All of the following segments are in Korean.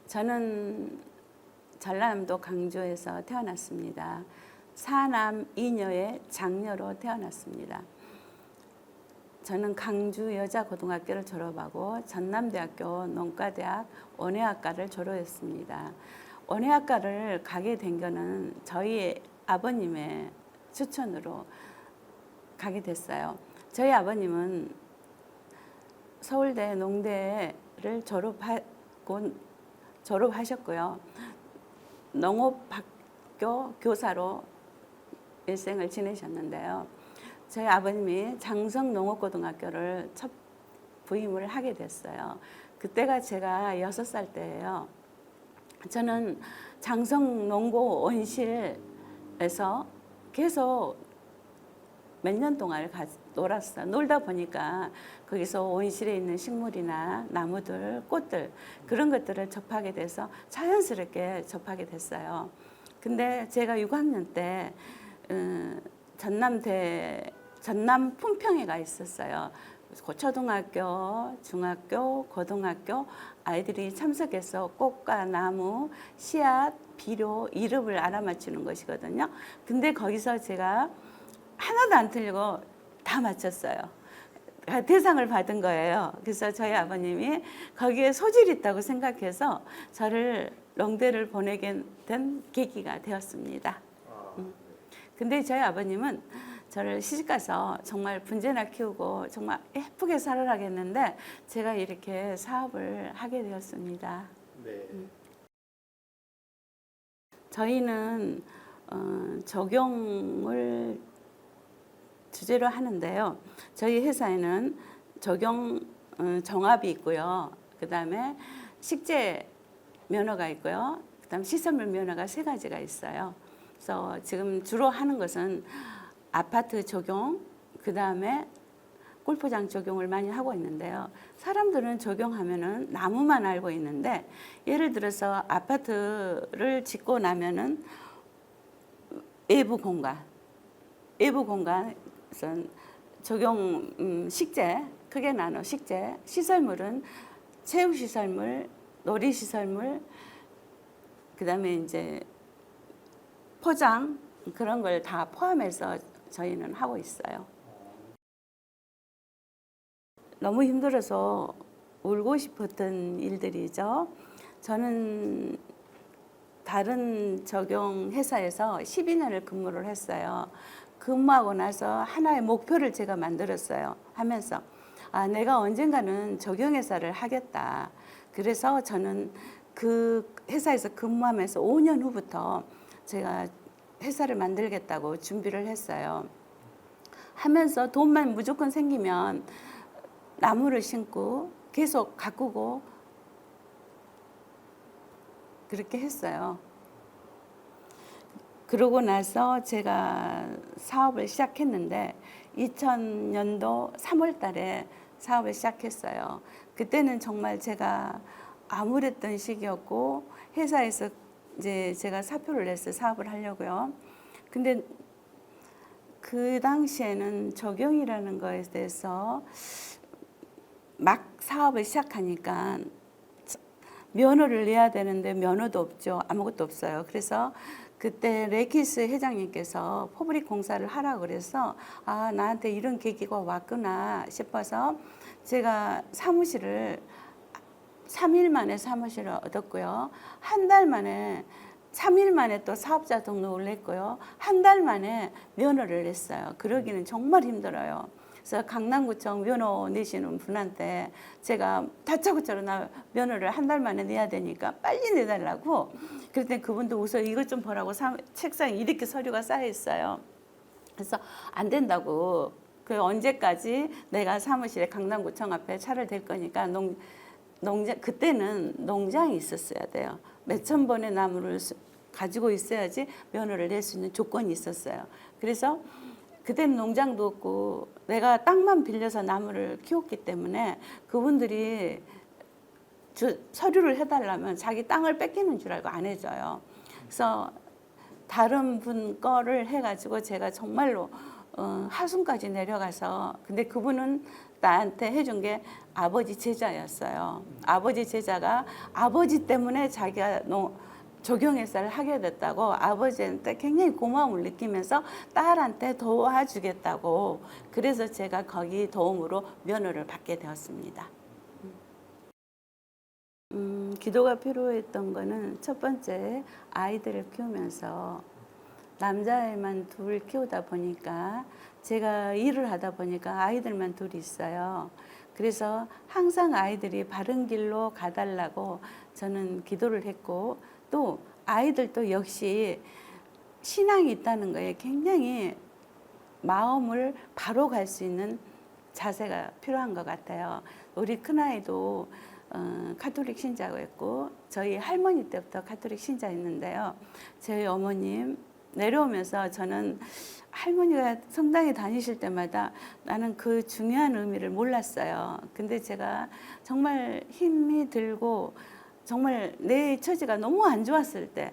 저는 전라남도 강주에서 태어났습니다. 사남 2녀의 장녀로 태어났습니다. 저는 강주 여자고등학교를 졸업하고 전남대학교 농과대학 원예학과를 졸업했습니다. 원예학과를 가게 된 거는 저희 아버님의 추천으로 가게 됐어요. 저희 아버님은 서울대 농대를 졸업하셨고요. 농업학교 교사로 일생을 지내셨는데요. 저희 아버님이 장성농업고등학교를 첫 부임을 하게 됐어요. 그때가 제가 6살 때예요. 저는 장성농고 원실에서 계속 몇 년 동안 놀았어요. 놀다 보니까 거기서 온실에 있는 식물이나 나무들, 꽃들 그런 것들을 접하게 돼서 자연스럽게 접하게 됐어요. 근데 제가 6학년 때 전남 품평회가 있었어요. 초등학교, 중학교, 고등학교 아이들이 참석해서 꽃과 나무, 씨앗, 비료, 이름을 알아맞히는 것이거든요. 근데 거기서 제가 하나도 안 틀리고 다 맞췄어요. 대상을 받은 거예요. 그래서 저희 아버님이 거기에 소질이 있다고 생각해서 저를 농대를 보내게 된 계기가 되었습니다. 근데 저희 아버님은 저를 시집가서 정말 분재나 키우고 정말 예쁘게 살아라겠는데 제가 이렇게 사업을 하게 되었습니다. 네. 저희는 적용을 주제로 하는데요. 저희 회사에는 적용 정압이 있고요. 그 다음에 식재 면허가 있고요. 그 다음 시설물 면허가 3가지가 있어요. 그래서 지금 주로 하는 것은 아파트 적용, 그 다음에 골프장 적용을 많이 하고 있는데요. 사람들은 적용하면은 나무만 알고 있는데 예를 들어서 아파트를 짓고 나면은 외부 공간 적용 식재, 크게 나눠 식재, 시설물은 체육시설물, 놀이시설물, 그 다음에 이제 포장, 그런 걸 다 포함해서 저희는 하고 있어요. 너무 힘들어서 울고 싶었던 일들이죠. 저는 다른 적용 회사에서 12년을 근무를 했어요. 근무하고 나서 하나의 목표를 제가 만들었어요. 하면서 내가 언젠가는 적용회사를 하겠다. 그래서 저는 그 회사에서 근무하면서 5년 후부터 제가 회사를 만들겠다고 준비를 했어요. 하면서 돈만 무조건 생기면 나무를 심고 계속 가꾸고 그렇게 했어요. 그러고 나서 제가 사업을 시작했는데 2000년도 3월 달에 사업을 시작했어요. 그때는 정말 제가 암울했던 시기였고 회사에서 이제 제가 사표를 냈어요. 사업을 하려고요. 근데 그 당시에는 적용이라는 거에 대해서 막 사업을 시작하니까 면허를 내야 되는데 면허도 없죠. 아무것도 없어요. 그래서 그때 레키스 회장님께서 포브릭 공사를 하라고 그래서 나한테 이런 계기가 왔구나 싶어서 제가 사무실을 3일 만에 사무실을 얻었고요. 한 달 만에 3일 만에 또 사업자 등록을 냈고요. 한 달 만에 면허를 냈어요. 그러기는 정말 힘들어요. 그래서 강남구청 면허 내시는 분한테 제가 다짜고짜로 면허를 한 달 만에 내야 되니까 빨리 내달라고 그랬더니 그분도 우선 이것 좀 보라고 책상에 이렇게 서류가 쌓여 있어요. 그래서 안 된다고 그 언제까지 내가 사무실에 강남구청 앞에 차를 댈 거니까 농장 그때는 농장이 있었어야 돼요. 몇천 번의 나무를 가지고 있어야지 면허를 낼 수 있는 조건이 있었어요. 그래서 그때는 농장도 없고 내가 땅만 빌려서 나무를 키웠기 때문에 그분들이 서류를 해달라면 자기 땅을 뺏기는 줄 알고 안 해줘요. 그래서 다른 분 거를 해가지고 제가 정말로 하순까지 내려가서 근데 그분은 나한테 해준 게 아버지 제자였어요. 아버지 제자가 아버지 때문에 자기가 조경회사를 하게 됐다고 아버지한테 굉장히 고마움을 느끼면서 딸한테 도와주겠다고 그래서 제가 거기 도움으로 면허를 받게 되었습니다. 기도가 필요했던 거는 첫 번째 아이들을 키우면서 남자애만 둘 키우다 보니까 제가 일을 하다 보니까 아이들만 둘이 있어요. 그래서 항상 아이들이 바른 길로 가달라고 저는 기도를 했고 또 아이들도 역시 신앙이 있다는 거에 굉장히 마음을 바로 갈 수 있는 자세가 필요한 것 같아요. 우리 큰아이도 카톨릭 신자였고 저희 할머니 때부터 카톨릭 신자였는데요. 저희 어머님 내려오면서 저는 할머니가 성당에 다니실 때마다 나는 그 중요한 의미를 몰랐어요. 근데 제가 정말 힘이 들고 정말 내 처지가 너무 안 좋았을 때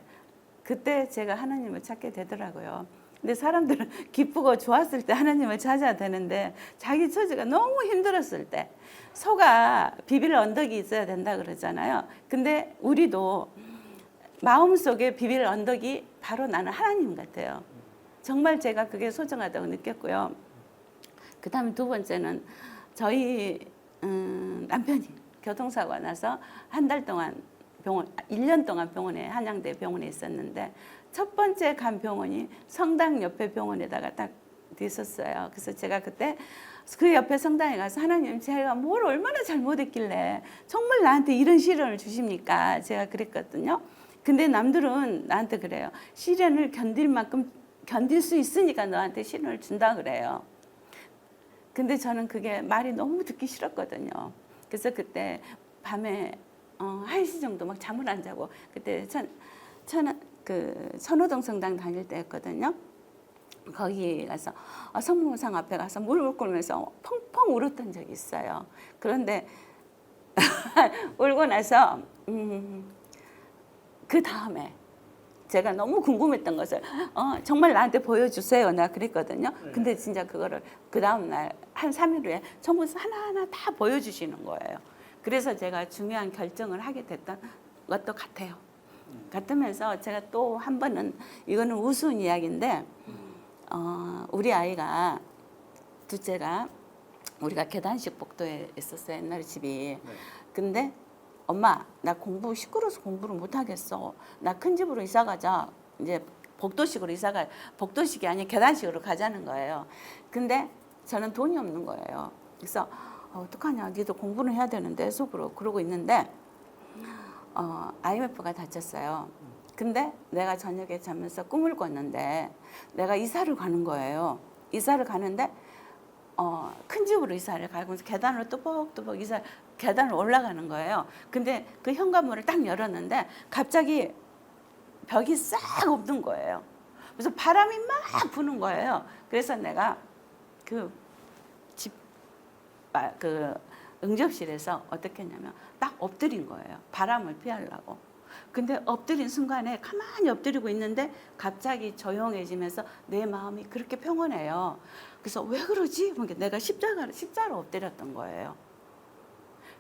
그때 제가 하나님을 찾게 되더라고요. 근데 사람들은 기쁘고 좋았을 때 하나님을 찾아야 되는데 자기 처지가 너무 힘들었을 때 소가 비빌 언덕이 있어야 된다 그러잖아요. 근데 우리도 마음속에 비빌 언덕이 바로 나는 하나님 같아요. 정말 제가 그게 소중하다고 느꼈고요. 그 다음에 두 번째는 저희 남편이 교통사고가 나서 한 달 동안 1년 동안 병원에 한양대 병원에 있었는데 첫 번째 간 병원이 성당 옆에 병원에다가 딱 있었어요. 그래서 제가 그때 그 옆에 성당에 가서 하나님 제가 뭘 얼마나 잘못했길래 정말 나한테 이런 시련을 주십니까? 제가 그랬거든요. 근데 남들은 나한테 그래요. 시련을 견딜 만큼 견딜 수 있으니까 너한테 시련을 준다 그래요. 근데 저는 그게 말이 너무 듣기 싫었거든요. 그래서 그때 밤에 1시 정도 막 잠을 안 자고 그때 선호동 성당 다닐 때였거든요. 거기 가서 성모상 앞에 가서 무릎을 꿇으면서 펑펑 울었던 적이 있어요. 그런데 울고 나서 그 다음에 제가 너무 궁금했던 것을 정말 나한테 보여주세요. 나 그랬거든요. 근데 진짜 그거를 그 다음날 한 3일 후에 전부 하나하나 다 보여주시는 거예요. 그래서 제가 중요한 결정을 하게 됐던 것도 같아요. 같으면서 제가 또 한 번은 이거는 우스운 이야기인데 우리 아이가 둘째가 우리가 계단식 복도에 있었어요. 옛날에 집이. 근데 엄마 나 공부 시끄러워서 공부를 못하겠어. 나 큰 집으로 이사 가자. 이제 복도식으로 이사가 복도식이 아니라 계단식으로 가자는 거예요. 근데 저는 돈이 없는 거예요. 그래서 어떡하냐. 니도 공부는 해야 되는데 속으로 그러고 있는데 IMF가 다쳤어요. 근데 내가 저녁에 자면서 꿈을 꿨는데 내가 이사를 가는 거예요. 이사를 가는데 큰 집으로 이사를 가고 계단으로 뚜벅뚜벅 계단을 올라가는 거예요. 근데 그 현관문을 딱 열었는데 갑자기 벽이 싹 없는 거예요. 그래서 바람이 막 부는 거예요. 그래서 내가 그 응접실에서 어떻게 했냐면 딱 엎드린 거예요. 바람을 피하려고. 근데 엎드린 순간에 가만히 엎드리고 있는데 갑자기 조용해지면서 내 마음이 그렇게 평온해요. 그래서 왜 그러지? 그러니까 내가 십자로 엎드렸던 거예요.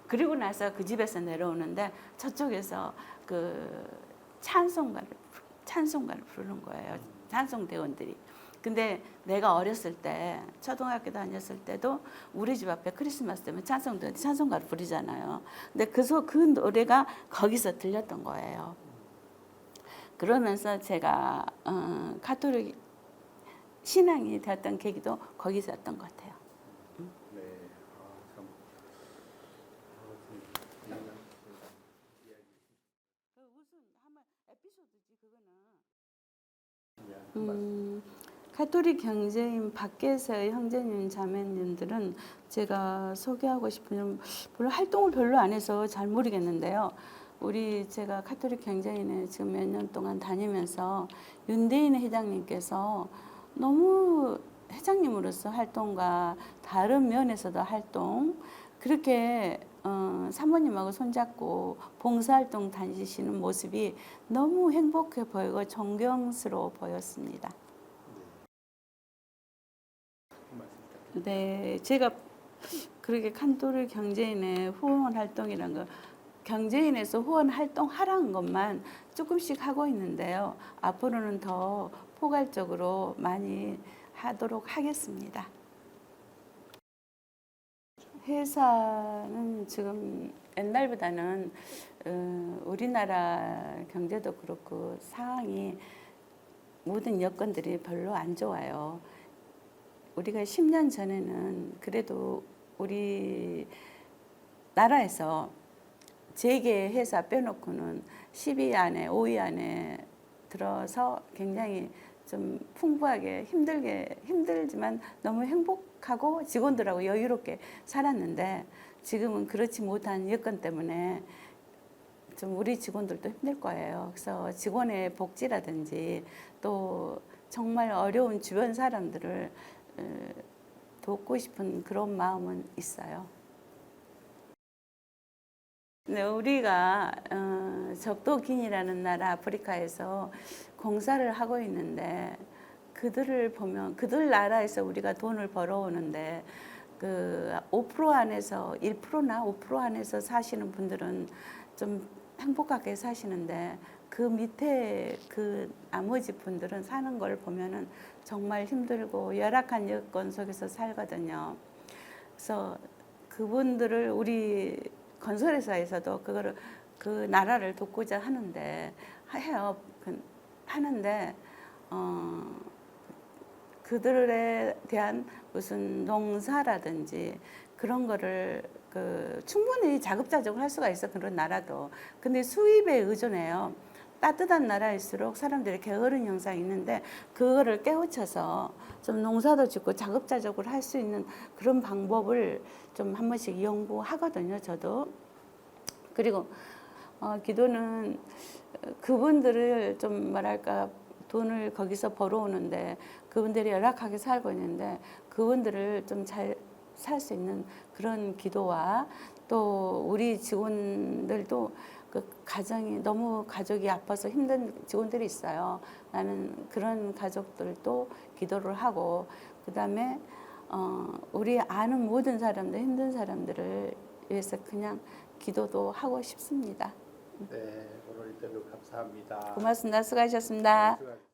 그리고 나서 그 집에서 내려오는데 저쪽에서 그 찬송가를 부르는 거예요. 찬송대원들이. 근데 내가 어렸을 때 초등학교 다녔을 때도 우리 집 앞에 크리스마스 때문에 찬송가를 부르잖아요. 근데 그 노래가 거기서 들렸던 거예요. 그러면서 제가 가톨릭 신앙이 되었던 계기도 거기서였던 것 같아요. 네, 참. 무슨 한번 에피소드지 그거는. 가톨릭 형제인 밖에서의 형제님 자매님들은 제가 소개하고 싶은 별로 활동을 별로 안 해서 잘 모르겠는데요. 제가 가톨릭 형제인에 지금 몇 년 동안 다니면서 윤대인 회장님께서 너무 회장님으로서 활동과 다른 면에서도 활동 그렇게 사모님하고 손잡고 봉사활동 다니시는 모습이 너무 행복해 보이고 존경스러워 보였습니다. 네, 제가 그렇게 칸토르 경제인의 후원 활동이란 거 경제인에서 후원 활동하라는 것만 조금씩 하고 있는데요. 앞으로는 더 포괄적으로 많이 하도록 하겠습니다. 회사는 지금 옛날보다는 우리나라 경제도 그렇고 상황이 모든 여건들이 별로 안 좋아요. 우리가 10년 전에는 그래도 우리 나라에서 재계 회사 빼놓고는 10위 안에 5위 안에 들어서 굉장히 좀 풍부하게 힘들지만 너무 행복하고 직원들하고 여유롭게 살았는데 지금은 그렇지 못한 여건 때문에 좀 우리 직원들도 힘들 거예요. 그래서 직원의 복지라든지 또 정말 어려운 주변 사람들을 돕고 싶은 그런 마음은 있어요. 네, 우리가 적도기니라는 나라 아프리카에서 공사를 하고 있는데 그들을 보면 그들 나라에서 우리가 돈을 벌어오는데 그 5% 안에서 1%나 5% 안에서 사시는 분들은 좀 행복하게 사시는데 그 밑에 그 나머지 분들은 사는 걸 보면은 정말 힘들고 열악한 여건 속에서 살거든요. 그래서 그분들을 우리 건설회사에서도 그거를 그 나라를 돕고자 하는데 해요. 하는데 그들에 대한 무슨 농사라든지 그런 거를 충분히 자급자족을 할 수가 있어 그런 나라도. 근데 수입에 의존해요. 따뜻한 나라일수록 사람들이 게으른 현상이 있는데 그거를 깨우쳐서 좀 농사도 짓고 자급자족을 할 수 있는 그런 방법을 좀 한 번씩 연구하거든요. 저도. 그리고 기도는 그분들을 좀 뭐랄까 돈을 거기서 벌어오는데 그분들이 열악하게 살고 있는데 그분들을 좀 잘 살 수 있는 그런 기도와 또 우리 직원들도 그 가정이 너무 가족이 아파서 힘든 직원들이 있어요. 나는 그런 가족들도 기도를 하고 그다음에 우리 아는 모든 사람들 힘든 사람들을 위해서 그냥 기도도 하고 싶습니다. 네, 오늘 인터뷰 감사합니다. 고맙습니다. 수고하셨습니다. 수고하셨습니다.